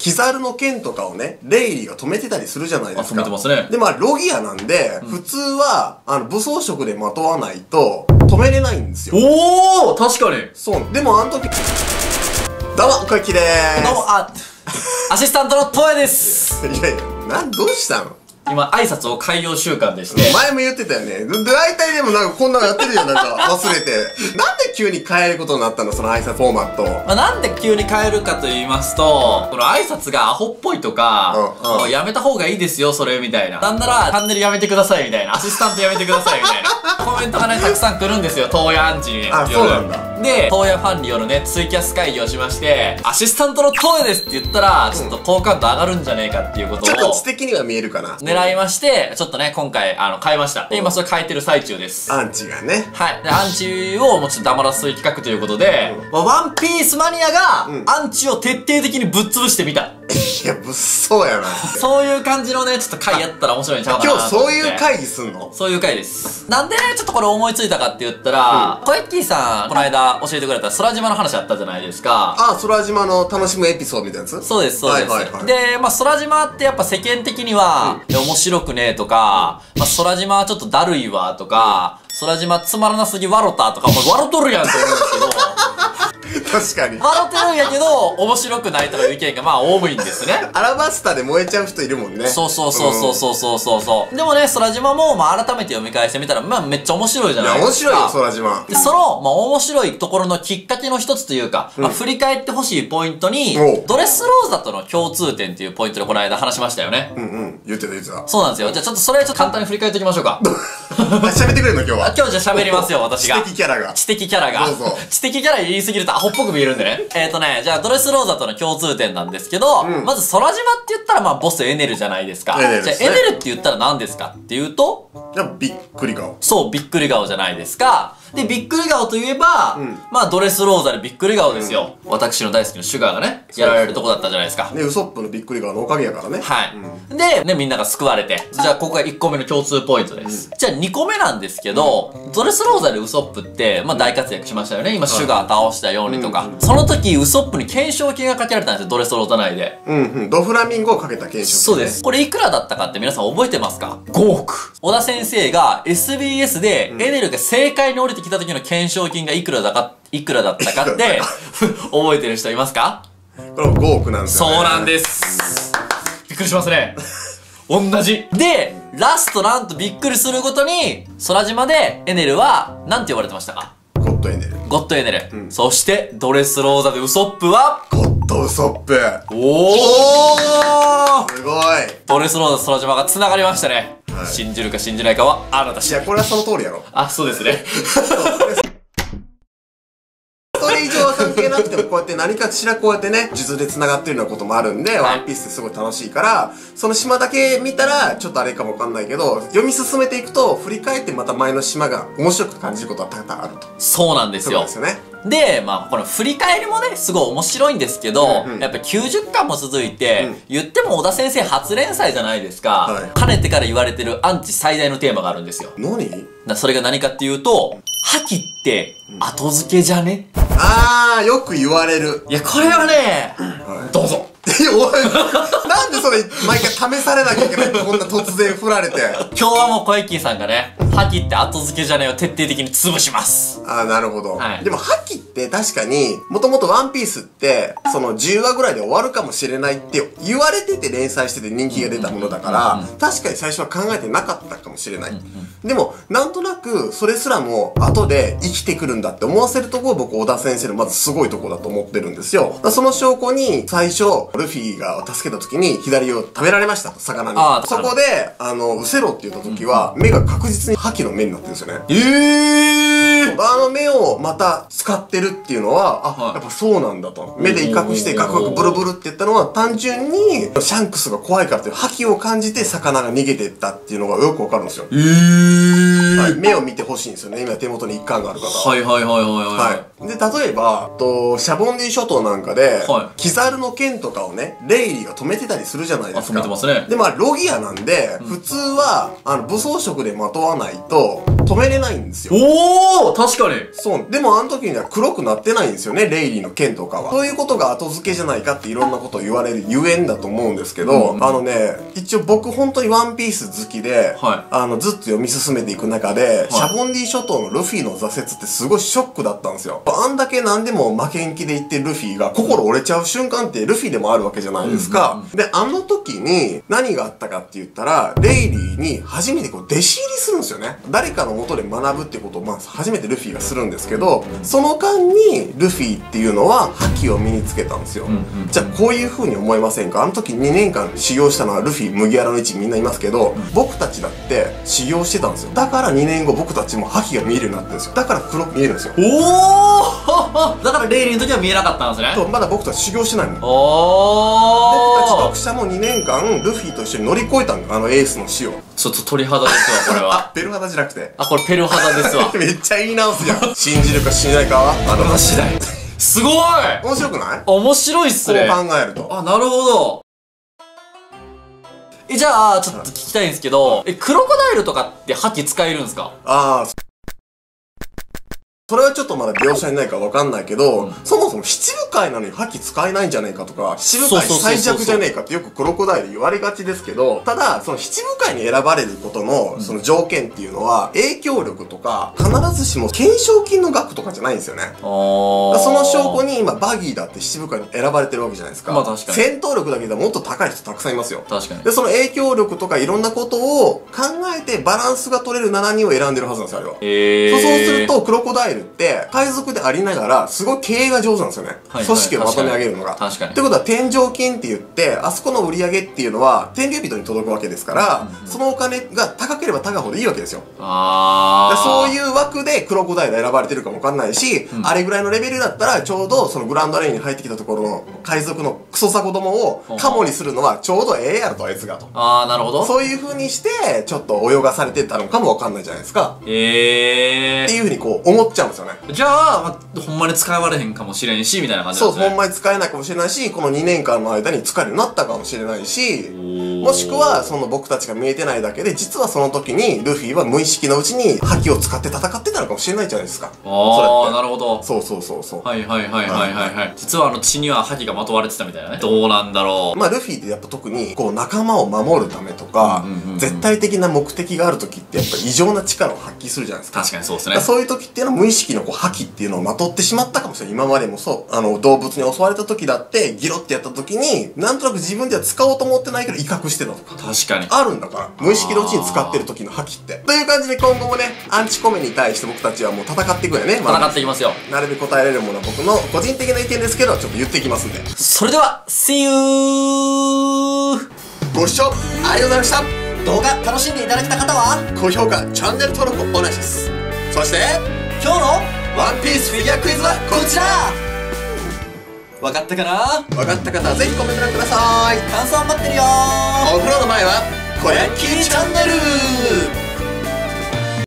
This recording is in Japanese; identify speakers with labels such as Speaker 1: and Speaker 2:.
Speaker 1: キザルの剣とかをね、レイリーが止めてたりするじゃないですか。
Speaker 2: 止めてますね。
Speaker 1: で、ロギアなんで、普通は、武装色でまとわないと、止めれないんですよ。
Speaker 2: おー確かに。
Speaker 1: そう。でもあの時、どうも、小雪でーす。
Speaker 2: どうも、アシスタントのトエです。
Speaker 1: いやいや、どうしたの？
Speaker 2: 今、挨拶を改良習慣でして。
Speaker 1: 前も言ってたよね。大体でもなんかこんなのやってるよ、なんか忘れて。なんで急に変えることになったの、その挨拶フォーマット。
Speaker 2: なんで急に変えるかと言いますと、この挨拶がアホっぽいとか、もうやめた方がいいですよ、それ、みたいな。なんなら、チャンネルやめてください、みたいな。アシスタントやめてください、みたいな。コメントがね、たくさん来るんですよ、東野アンチに。
Speaker 1: あ、そうなんだ。
Speaker 2: で、東野ファンによるね、ツイキャス会議をしまして、アシスタントのトエですって言ったら、ちょっと好感度上がるんじゃねえかっていうことを。
Speaker 1: ちょっと知的には見えるかな。
Speaker 2: 狙いまして、ちょっとね、今回、変えました。で、今それ変えてる最中です。
Speaker 1: アンチがね。
Speaker 2: はい。で、アンチをもうちょっと黙らせる企画ということで、ワンピースマニアが、アンチを徹底的にぶっ潰してみた。
Speaker 1: いや、物騒やな。
Speaker 2: そういう感じのね、ちょっと回やったら面白いんちゃうかな
Speaker 1: 今日そういう会議すんの？
Speaker 2: そういう回です。なんでね、ちょっとこれ思いついたかって言ったら、コエッキーさん、この間教えてくれた空島の話あったじゃないですか。
Speaker 1: あ、空島の楽しむエピソードみたいなやつ？
Speaker 2: そうです、そうです。で、空島ってやっぱ世間的には、面白くねえとか、空島はちょっとだるいわとか、空島つまらなすぎ笑ったとか、お前笑っとるやんって思うんですけど、
Speaker 1: 確かに。
Speaker 2: 笑ってるんやけど、面白くないとかいう意見が多いんですね。
Speaker 1: アラバスタで燃えちゃう人いるもんね。
Speaker 2: そうそうそうそうそうそうそう。でもね、空島も、改めて読み返してみたら、めっちゃ面白いじゃないですか。
Speaker 1: いや、面白いよ、空島。
Speaker 2: で、面白いところのきっかけの一つというか、振り返ってほしいポイントに、ドレスローザとの共通点っていうポイントでこの間話しましたよね。
Speaker 1: 言ってた。
Speaker 2: そうなんですよ。じゃあちょっとそれ簡単に振り返っておきましょうか。
Speaker 1: 喋ってくれるの今日は。
Speaker 2: 今日じゃあ喋りますよ、私が。
Speaker 1: 知的キャラが。
Speaker 2: 知的キャラが。
Speaker 1: どうぞ。
Speaker 2: 知的キャラ言いすぎるとアホっぽく見えるんでね。じゃあドレスローザとの共通点なんですけど、まず空島って言ったらボスエネルじゃないですか。じゃあエネルって言ったら何ですかっていうと、
Speaker 1: びっくり顔。
Speaker 2: そう、びっくり顔じゃないですか。で、びっくり顔といえば、ドレスローザでびっくり顔ですよ。私の大好きなシュガーがね、やられるとこだったじゃないですか。
Speaker 1: ね、ウソップのびっくり顔のおかげやからね。
Speaker 2: はい。で、ね、みんなが救われて。じゃあ、ここが1個目の共通ポイントです。じゃあ、2個目なんですけど、ドレスローザでウソップって、大活躍しましたよね。今、シュガー倒したようにとか。その時、ウソップに懸賞金がかけられたんですよ、ドレスローザ内で。
Speaker 1: ドフラミンゴをかけた懸賞金。
Speaker 2: そうです。これいくらだったかって皆さん覚えてますか？ 5 億。小田先生が SBS でエネルが正解に降りてきた時の懸賞金がいくらだったかって覚えてる人いますか？
Speaker 1: これも5億なんですよね。
Speaker 2: そうなんです。びっくりしますね。同じ。で、ラストなんとびっくりするごとに、空島でエネルは何て呼ばれてましたか？
Speaker 1: ゴッドエネル。
Speaker 2: ゴッドエネル。そして、ドレスローザでウソップは
Speaker 1: ゴッドウソップ。
Speaker 2: おー！
Speaker 1: すごい。
Speaker 2: ドレスローザと空島が繋がりましたね。信じるか信じないかはあなた次第。
Speaker 1: いや、これはその通りやろ。
Speaker 2: あ、そうですね。
Speaker 1: それ以上は関係なくても、こうやって何かしらこうやってね、数珠で繋がってるようなこともあるんで、ワンピースってすごい楽しいから、その島だけ見たら、ちょっとあれかもわかんないけど、読み進めていくと、振り返ってまた前の島が面白く感じることは多々あると。
Speaker 2: そうなんですよ。
Speaker 1: そうですよね。
Speaker 2: で、この振り返りもね、すごい面白いんですけど、やっぱ90巻も続いて、言っても小田先生初連載じゃないですか。かねてから言われてるアンチ最大のテーマがあるんですよ。それが何かっていうと、覇気って後付けじゃね？
Speaker 1: よく言われる。
Speaker 2: いや、これはね、どうぞ。
Speaker 1: おい、なんでそれ毎回試されなきゃいけないこんな突然振られて。
Speaker 2: 今日はもうコエッキーさんがね、覇気って後付けじゃねえを徹底的に潰します。
Speaker 1: なるほど。でも覇気って確かに、もともとワンピースって、その10話ぐらいで終わるかもしれないって言われてて連載してて人気が出たものだから、確かに最初は考えてなかったかもしれない。でも、なんとなく、それすらも後で生きてくるんだって思わせるところ僕、小田先生のまずすごいところだと思ってるんですよ。その証拠に、最初、ルフィが助けた時に左を食べられました、魚に。そこで、うせろって言った時は、目が確実に覇気の目になってるんですよね。あの目をまた使ってるっていうのは、やっぱそうなんだと。目で威嚇してガクガクブルブルって言ったのは、単純に、シャンクスが怖いからっていう覇気を感じて魚が逃げていったっていうのがよくわかるんですよ。目を見てほしいんですよね。今手元に一巻がある方は。で、例えば、シャボンディ諸島なんかで、
Speaker 2: はい、
Speaker 1: キザルの剣とかをね、レイリーが止めてたりするじゃないですか。
Speaker 2: 止めてますね。
Speaker 1: で、まあ、ロギアなんで、普通は、武装色でまとわないと、止めれないんですよ。
Speaker 2: おー、確かに。
Speaker 1: そう。でも、あの時には黒くなってないんですよね、レイリーの剣とかは。そういうことが後付けじゃないかっていろんなことを言われるゆえんだと思うんですけど、一応僕本当にワンピース好きで、
Speaker 2: はい、
Speaker 1: ずっと読み進めていく中で、はい、シャボンディ諸島のルフィの挫折ってすごいショックだったんですよ。あんだけ何でも負けん気で言ってるルフィが心折れちゃう瞬間ってルフィでもあるわけじゃないですか。で、あの時に何があったかって言ったら、レイリーに初めてこう弟子入りするんですよね。誰かの元で学ぶっていうことをまあ初めてルフィがするんですけど、その間にルフィっていうのは覇気を身につけたんですよ。じゃあこういう風に思いませんか？あの時2年間修行したのはルフィ、麦わらの一みんないますけど、僕たちだって修行してたんですよ。だから2年後僕たちも覇気が見えるようになってるんですよ。だから黒く見えるんですよ。
Speaker 2: おーだからレイリーの時は見えなかったんですね。
Speaker 1: そう、まだ僕たち修行してないの。
Speaker 2: おー
Speaker 1: 僕たち読者も2年間ルフィと一緒に乗り越えたの、エースの死を。
Speaker 2: ちょっと鳥肌ですわ、これは。
Speaker 1: あ、ペル肌じゃなくて。
Speaker 2: あ、これペル肌ですわ。
Speaker 1: めっちゃ言い直すじゃん。信じるか信じないかは
Speaker 2: あなた次第。すごい
Speaker 1: 面白くない？
Speaker 2: 面白いっすね。
Speaker 1: こう考えると。
Speaker 2: あ、なるほど。じゃあ、ちょっと聞きたいんですけど、クロコダイルとかって覇気使えるんですか？
Speaker 1: ああ。それはちょっとまだ描写にないかわかんないけど、そもそも七部会なのに覇気使えないんじゃねえかとか、七部会最弱じゃねえかってよくクロコダイル言われがちですけど、ただ、その七部会に選ばれることの、その条件っていうのは、影響力とか、必ずしも懸賞金の額とかじゃないんですよね。その証拠に今、バギーだって七部会に選ばれてるわけじゃないですか。
Speaker 2: まあ確かに。
Speaker 1: 戦闘力だけでもっと高い人たくさんいますよ。
Speaker 2: 確かに。
Speaker 1: で、その影響力とかいろんなことを考えてバランスが取れる7人を選んでるはずなんですよ、あれは。そうすると、クロコダイルって、海賊でありながら、すごい経営が上手なんですよね。組織をまとめ上げるのが。
Speaker 2: 確かに。
Speaker 1: ってことは、天上金って言って、あそこの売り上げっていうのは、天竜人に届くわけですから、そのお金が高ければ高いほどいいわけですよ。そういう枠でクロコダイル選ばれてるかもわかんないし、あれぐらいのレベルだったら、ちょうどそのグランドレインに入ってきたところの海賊のクソサコどもをカモにするのはちょうどええやろと、あいつがと。
Speaker 2: なるほど。
Speaker 1: そういう風にして、ちょっと泳がされてたのかもわかんないじゃないですか。っていう風にこう思っちゃうんですよね。
Speaker 2: じゃあ、ほんまに使われへんかもしれんし、みたいな感じなんですね。
Speaker 1: そう、ほんまに使えないかもしれないし、この2年間の間に使えるようになったかもしれないし、もしくは、その僕たちが見えてないだけで、実はその時にルフィは無意識のうちに覇気を使って戦ってたのかもしれないじゃないですか。
Speaker 2: なるほど。
Speaker 1: そうそうそうそう。
Speaker 2: はいはいはいはいはい。実は血には覇気がまとわれてたみたいなね。どうなんだろう。
Speaker 1: まあ、ルフィってやっぱ特に、こう仲間を守るためとか、絶対的な目的がある時ってやっぱ異常な力を発揮するじゃないですか。
Speaker 2: 確かにそうですね。
Speaker 1: そういう時っていうのは無意識のこう覇気っていうのをまとってしまったかもしれない。今までもそう。動物に襲われた時だって、ギロってやった時に、なんとなく自分では使おうと思ってないけど威嚇してたとか。
Speaker 2: 確かに。
Speaker 1: あるんだから。無意識のうちに使ってる時の覇気って。という感じで今後もね、アンチコメに対して僕たちはもう戦っていくよね。
Speaker 2: 戦っていきますよ。
Speaker 1: なるべく答えられるものは僕の個人的な意見ですけど、ちょっと言っていきますんで。
Speaker 2: それでは、See you!
Speaker 1: ご視聴ありがとうございました。
Speaker 2: 動画楽しんでいただけた方は、
Speaker 1: 高評価、チャンネル登録お願いします。そして、
Speaker 2: 今日の
Speaker 1: ワンピースフィギュアクイズはこちら。
Speaker 2: わかったかな？
Speaker 1: わかった方はぜひコメント欄ください。
Speaker 2: 感想待ってるよ
Speaker 1: お風呂の前は、小ヤッキーチャンネル。